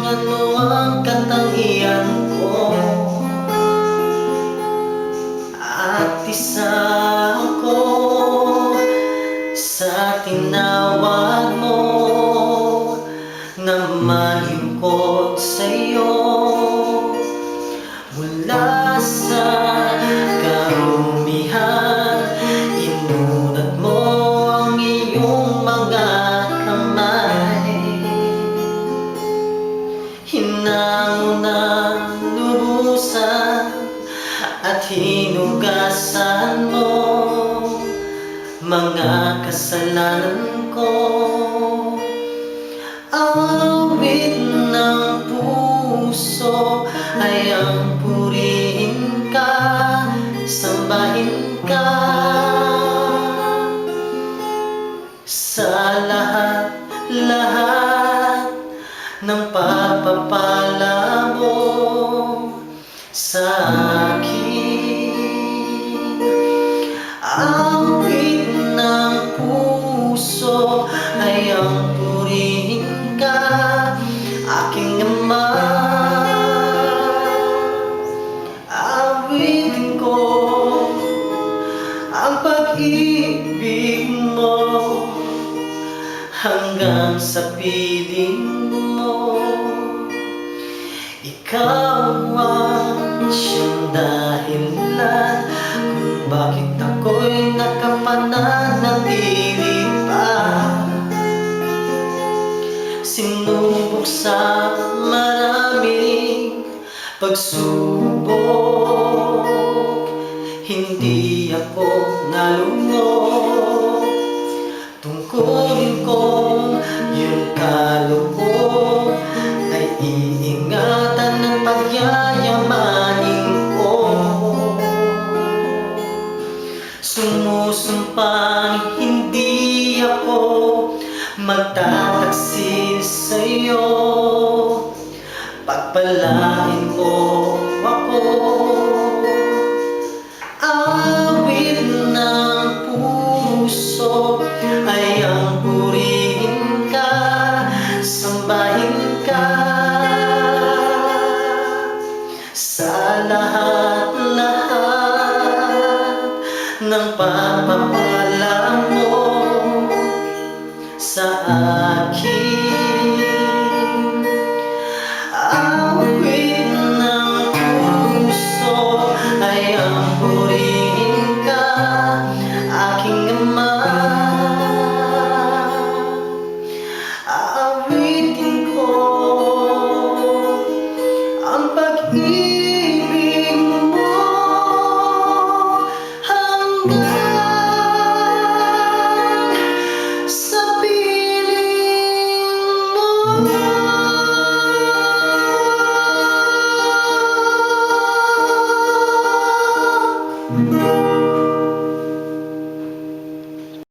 ano ang katangian ko, at isa ako sa tinawag mo na malingkod sa'yo. Mula sa karumihan, inunat mo ang iyong mga kamay. Hinango ng lubusan at hinugasan mo mga kasalanan ko. Awit ng puso ay ang purihin ka, sambahin ka. Sa lahat ng pagpapala mo sa akin, awit ng puso ay ang purihin ka, aking Ama. Awitin ko ang pag-ibig mo hanggang sa piling mo. Ikaw ang siyang dahilan kung bakit ako'y nakapananatili pa. Sinubok sa maraming pagsubok, hindi ako nalumok. Tungkulin kong iyong kaloob ay iingatan ng pagyayamanin ko. Sumusumpang hindi ako magtataksil sa'yo. Pagpalain mo ako. Awit ng puso ay ang purihin ka, sambahin ka. Sa lahat ng pagpapala mo sa akin,